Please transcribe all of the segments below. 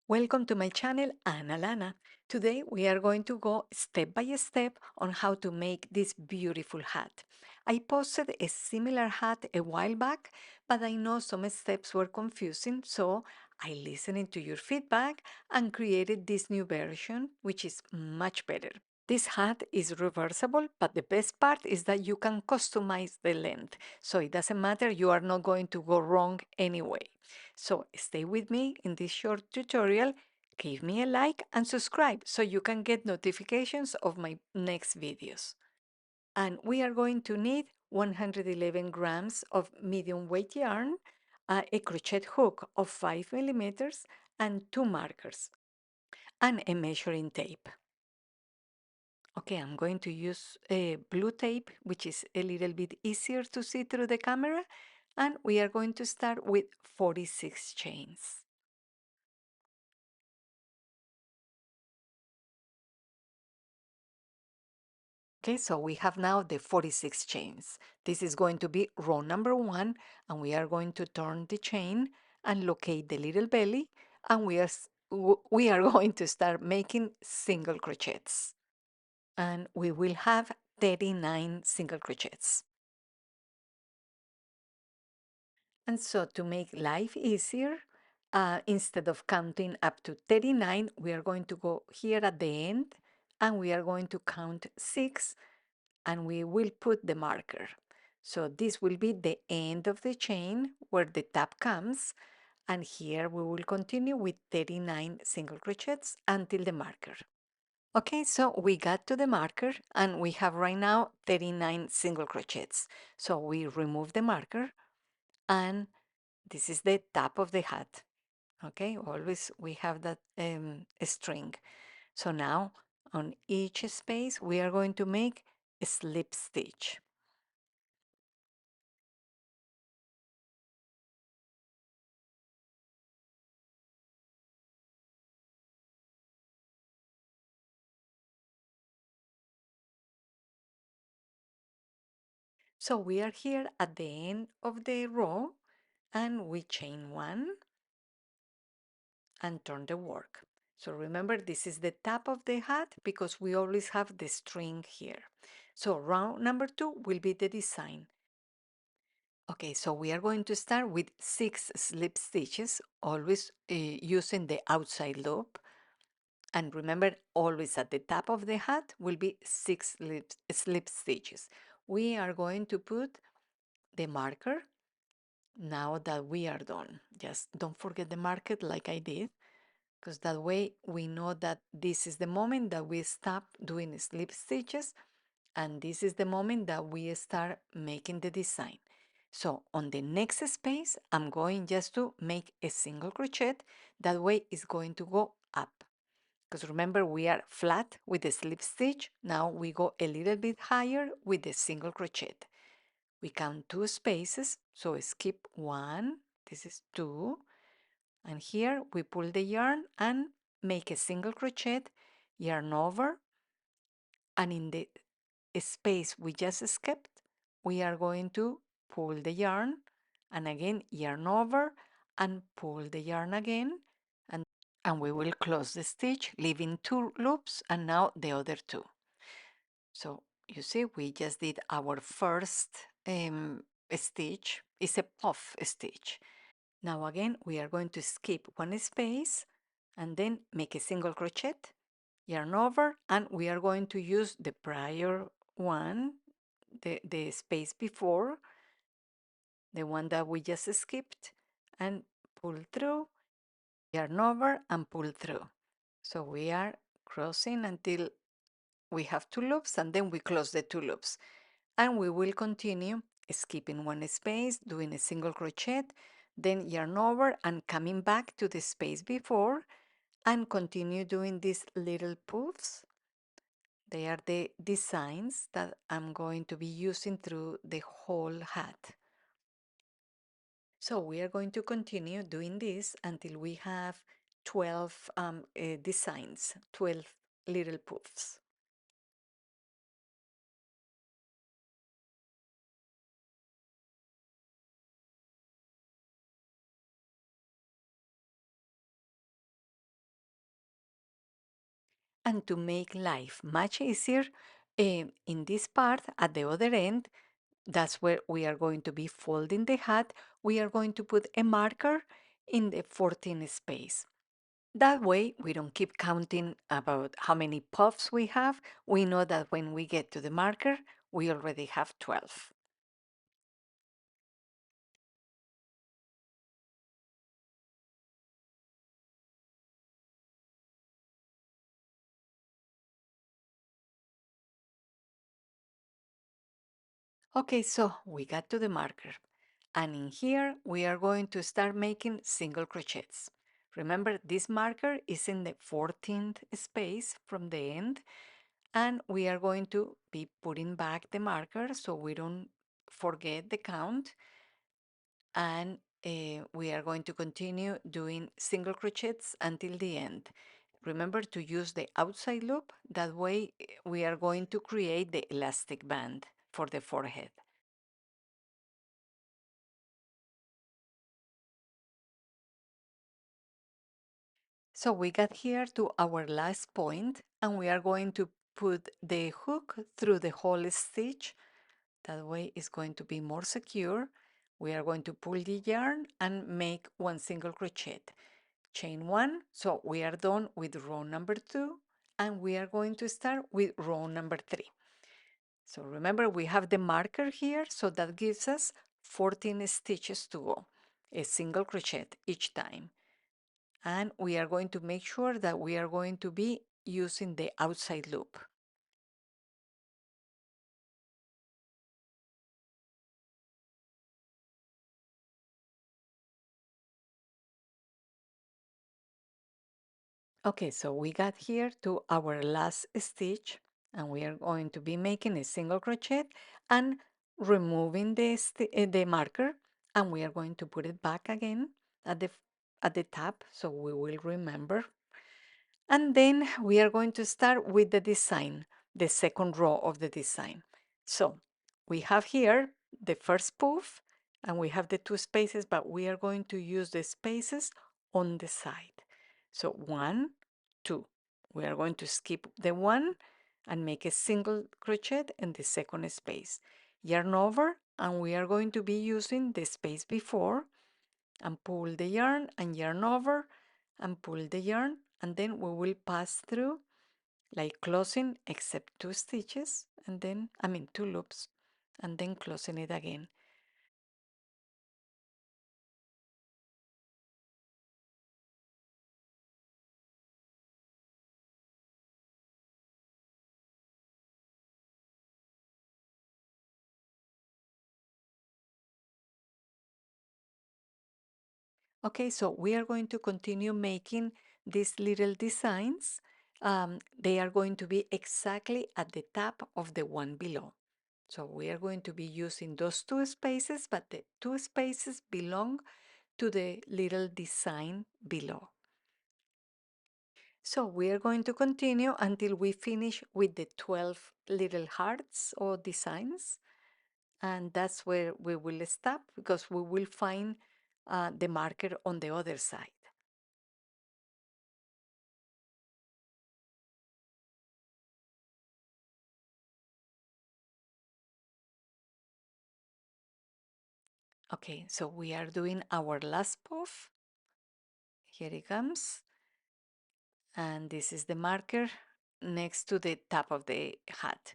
Welcome to my channel, Ana Lana. Today we are going to go step by step on how to make this beautiful hat. I posted a similar hat a while back, but I know some steps were confusing, so I listened to your feedback and created this new version, which is much better. This hat is reversible, but the best part is that you can customize the length, so it doesn't matter, you are not going to go wrong anyway. So stay with me in this short tutorial, give me a like and subscribe so you can get notifications of my next videos. And we are going to need 111 grams of medium weight yarn, a crochet hook of 5 millimeters, and 2 markers, and a measuring tape. Okay, I'm going to use a blue tape, which is a little bit easier to see through the camera, and we are going to start with 46 chains. Okay, so we have now the 46 chains. This is going to be row number 1, and we are going to turn the chain and locate the little belly, and we are going to start making single crochets. And we will have 39 single crochets. And so to make life easier, instead of counting up to 39, we are going to go here at the end and we are going to count 6 and we will put the marker. So this will be the end of the chain where the tab comes, and here we will continue with 39 single crochets until the marker. Okay, so we got to the marker and we have right now 39 single crochets. So we remove the marker and this is the top of the hat. Okay, always we have that string. So now on each space we are going to make a slip stitch. So we are here at the end of the row and we chain 1 and turn the work. So remember, this is the top of the hat because we always have the string here. So round number 2 will be the design. Okay, so we are going to start with 6 slip stitches, always using the outside loop. And remember, always at the top of the hat will be 6 slip stitches. We are going to put the marker now that we are done. Just don't forget the marker like I did, because that way we know that this is the moment that we stop doing slip stitches and this is the moment that we start making the design. So on the next space, I'm going just to make a single crochet. That way it's going to go up. Because remember, we are flat with the slip stitch. Now we go a little bit higher with the single crochet. We count 2 spaces, so skip 1, this is 2, and here we pull the yarn and make a single crochet, yarn over, and in the space we just skipped, we are going to pull the yarn and again yarn over and pull the yarn again, and we will close the stitch, leaving 2 loops and now the other 2. So you see, we just did our first stitch. It's a puff stitch. Now again, we are going to skip 1 space and then make a single crochet, yarn over, and we are going to use the prior one, the space before, the one that we just skipped, and pull through, yarn over, and pull through. So we are crossing until we have 2 loops and then we close the 2 loops. And we will continue skipping 1 space, doing a single crochet, then yarn over and coming back to the space before and continue doing these little puffs. They are the designs that I'm going to be using through the whole hat. So we are going to continue doing this until we have 12 designs, 12 little puffs. And to make life much easier, in this part at the other end, that's where we are going to be folding the hat. We are going to put a marker in the 14 space. That way, we don't keep counting about how many puffs we have. We know that when we get to the marker, we already have 12. Okay, so we got to the marker. And in here, we are going to start making single crochets. Remember, this marker is in the 14th space from the end, and we are going to be putting back the marker so we don't forget the count. And we are going to continue doing single crochets until the end. Remember to use the outside loop. That way, we are going to create the elastic band for the forehead. So we got here to our last point, and we are going to put the hook through the whole stitch. That way it's going to be more secure. We are going to pull the yarn and make one single crochet. Chain one, so we are done with row number 2, and we are going to start with row number 3. So remember, we have the marker here, so that gives us 14 stitches to go, a single crochet each time. And we are going to make sure that we are going to be using the outside loop. Okay, so we got here to our last stitch, and we are going to be making a single crochet and removing the marker, and we are going to put it back again at the top, so we will remember. And then we are going to start with the design, the second row of the design. So we have here the first poof, and we have the 2 spaces, but we are going to use the spaces on the side. So 1, 2. We are going to skip the 1 and make a single crochet in the second space. Yarn over, and we are going to be using the space before, and pull the yarn and yarn over and pull the yarn, and then we will pass through like closing except 2 stitches, and then 2 loops, and then closing it again. Okay, so we are going to continue making these little designs. They are going to be exactly at the top of the one below. So we are going to be using those 2 spaces, but the 2 spaces belong to the little design below. So we are going to continue until we finish with the 12 little hearts or designs. And that's where we will stop because we will find the marker on the other side. Okay, so we are doing our last puff. Here it comes. And this is the marker next to the top of the hat.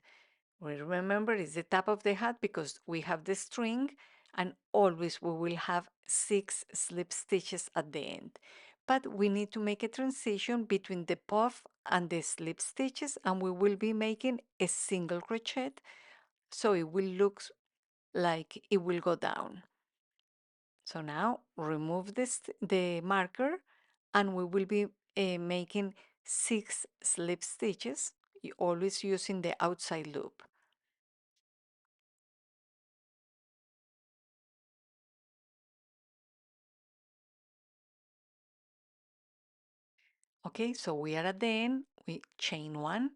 We remember it's the top of the hat because we have the string, and always we will have 6 slip stitches at the end. But we need to make a transition between the puff and the slip stitches, and we will be making a single crochet so it will look like it will go down. So now remove the marker, and we will be making 6 slip stitches, always using the outside loop. Okay, so we are at the end, we chain 1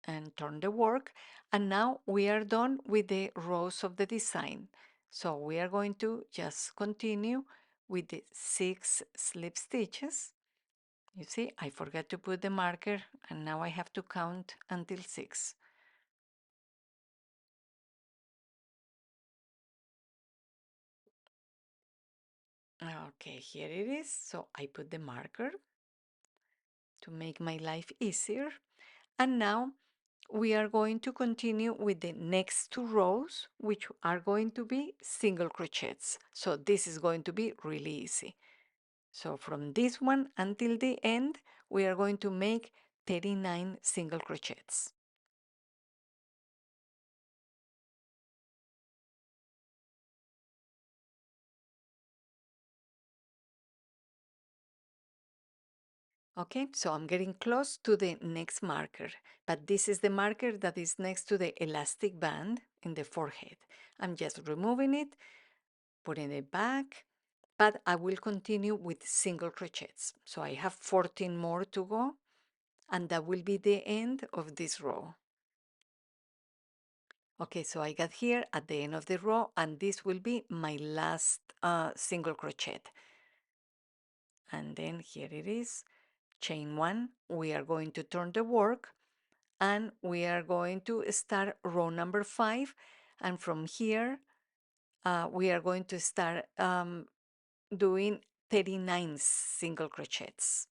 and turn the work, and now we are done with the rows of the design. So we are going to just continue with the 6 slip stitches. You see, I forgot to put the marker and now I have to count until 6. Okay, here it is. So I put the marker to make my life easier. And now we are going to continue with the next 2 rows, which are going to be single crochets. So this is going to be really easy. So from this one until the end, we are going to make 39 single crochets. Okay, so I'm getting close to the next marker, but this is the marker that is next to the elastic band in the forehead. I'm just removing it, putting it back, but I will continue with single crochets. So I have 14 more to go, and that will be the end of this row. Okay, so I got here at the end of the row, and this will be my last single crochet. And then here it is, chain 1. We are going to turn the work, and we are going to start row number 5, and from here we are going to start doing 39 single crochets.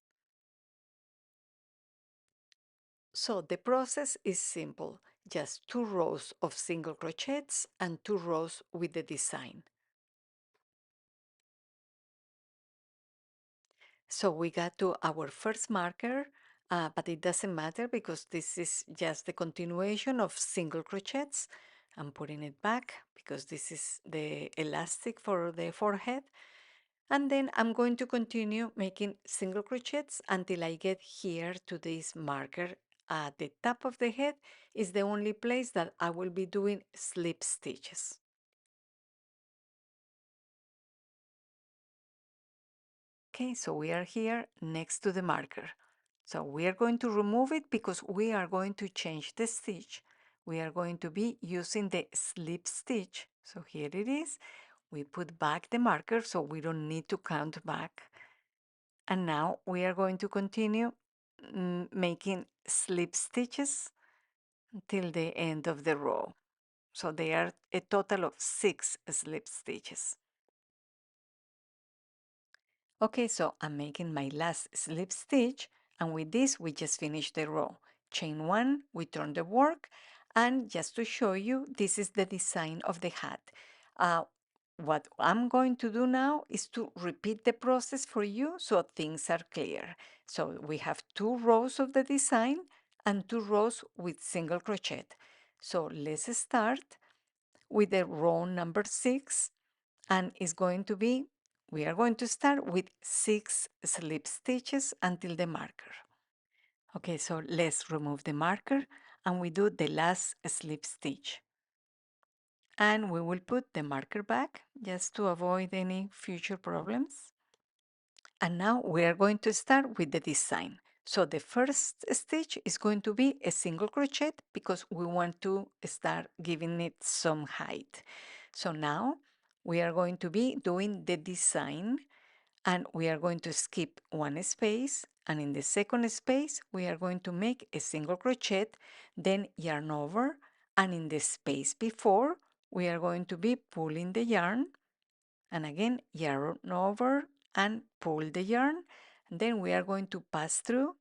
So the process is simple, just 2 rows of single crochets and 2 rows with the design. So we got to our first marker, but it doesn't matter because this is just the continuation of single crochets. I'm putting it back because this is the elastic for the forehead. And then I'm going to continue making single crochets until I get here to this marker. At the top of the head is the only place that I will be doing slip stitches. Okay, so we are here next to the marker. So we are going to remove it because we are going to change the stitch. We are going to be using the slip stitch. So here it is. We put back the marker so we don't need to count back. And now we are going to continue making slip stitches till the end of the row. So there are a total of 6 slip stitches. Okay, so I'm making my last slip stitch, and with this we just finished the row. Chain 1, we turn the work, and just to show you, this is the design of the hat. What I'm going to do now is to repeat the process for you so things are clear. So we have 2 rows of the design and 2 rows with single crochet. So let's start with the row number 6, and it's going to be, we are going to start with 6 slip stitches until the marker. Okay, so let's remove the marker and we do the last slip stitch. And we will put the marker back just to avoid any future problems. And now we are going to start with the design. So the first stitch is going to be a single crochet because we want to start giving it some height. So now we are going to be doing the design, and we are going to skip 1 space, and in the second space we are going to make a single crochet, then yarn over, and in the space before we are going to be pulling the yarn, and again yarn over and pull the yarn. And then we are going to pass through,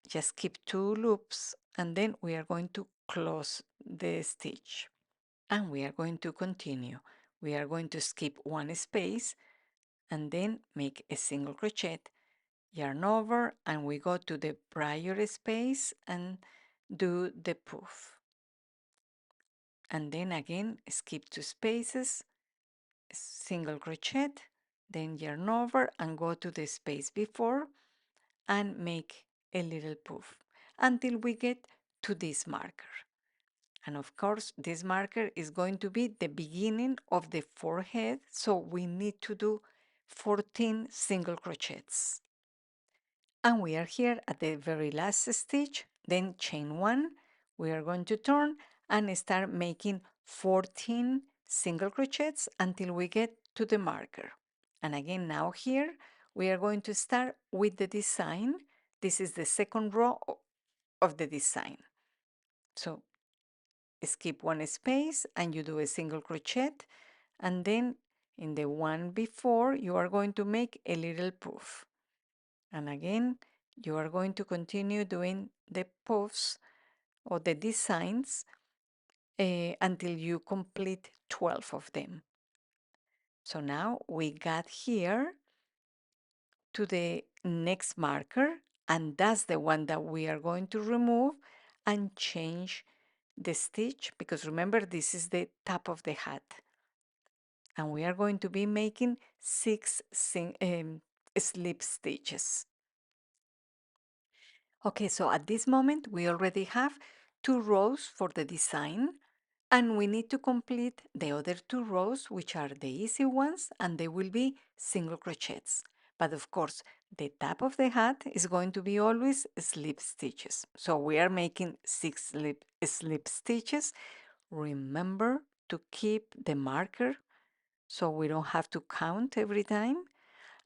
just keep 2 loops, and then we are going to close the stitch, and we are going to continue. We are going to skip 1 space and then make a single crochet, yarn over, and we go to the prior space and do the poof, and then again skip 2 spaces, single crochet, then yarn over and go to the space before and make a little poof until we get to this marker. And of course, this marker is going to be the beginning of the forehead, so we need to do 14 single crochets. And we are here at the very last stitch, then chain 1, we are going to turn and start making 14 single crochets until we get to the marker. And again, now here we are going to start with the design. this is the second row of the design. So skip one space and you do a single crochet, and then in the one before you are going to make a little puff, and again you are going to continue doing the puffs or the designs until you complete 12 of them. So now we got here to the next marker, and that's the one that we are going to remove and change the stitch, because remember this is the top of the hat, and we are going to be making 6 slip stitches. Okay, so at this moment we already have 2 rows for the design, and we need to complete the other 2 rows, which are the easy ones, and they will be single crochets. But of course, the top of the hat is going to be always slip stitches. So we are making 6 slip stitches. Remember to keep the marker so we don't have to count every time.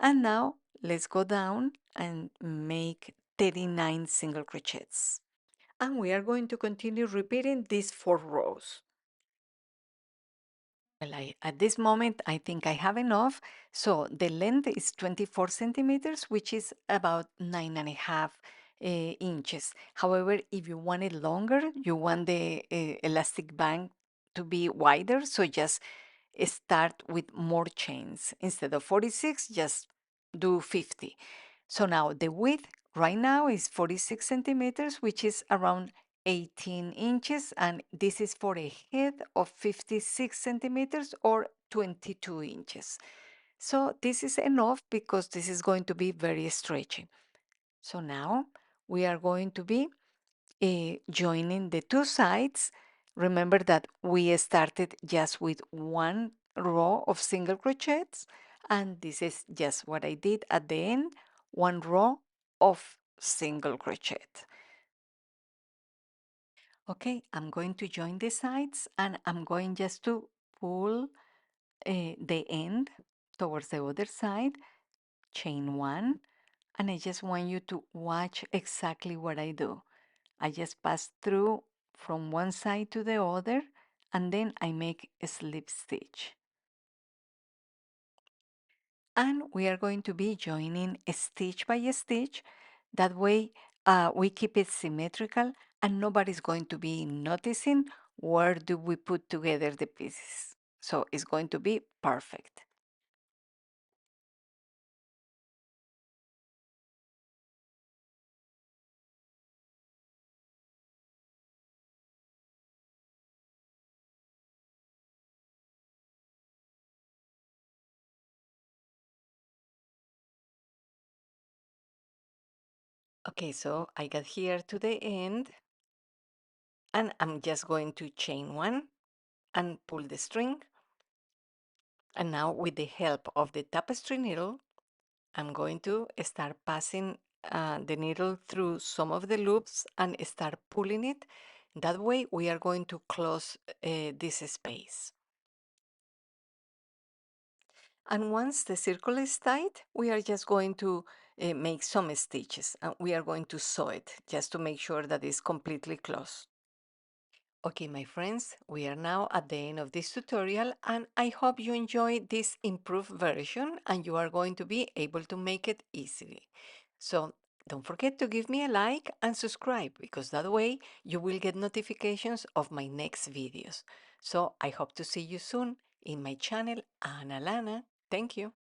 And now let's go down and make 39 single crochets. And we are going to continue repeating these 4 rows. Well, at this moment, I think I have enough. So the length is 24 centimeters, which is about 9.5 inches. However, if you want it longer, you want the elastic band to be wider, so just start with more chains. Instead of 46, just do 50. So now the width right now is 46 centimeters, which is around 18 inches, and this is for a head of 56 centimeters or 22 inches. So this is enough because this is going to be very stretchy. So now we are going to be joining the 2 sides. Remember that we started just with 1 row of single crochets, and this is just what I did at the end, 1 row of single crochet. Okay, I'm going to join the sides, and I'm going just to pull the end towards the other side, chain 1, and I just want you to watch exactly what I do. I just pass through from one side to the other, and then I make a slip stitch. And we are going to be joining stitch by stitch. That way we keep it symmetrical and nobody's going to be noticing where do we put together the pieces. So it's going to be perfect. Okay, so I got here to the end, and I'm just going to chain 1 and pull the string. And now with the help of the tapestry needle, I'm going to start passing the needle through some of the loops and start pulling it. That way we are going to close this space. And once the circle is tight, we are just going to make some stitches, and we are going to sew it just to make sure that it's completely closed. Okay, my friends, we are now at the end of this tutorial, and I hope you enjoyed this improved version and you are going to be able to make it easily. So don't forget to give me a like and subscribe, because that way you will get notifications of my next videos. So I hope to see you soon in my channel, Ana Lana. Thank you.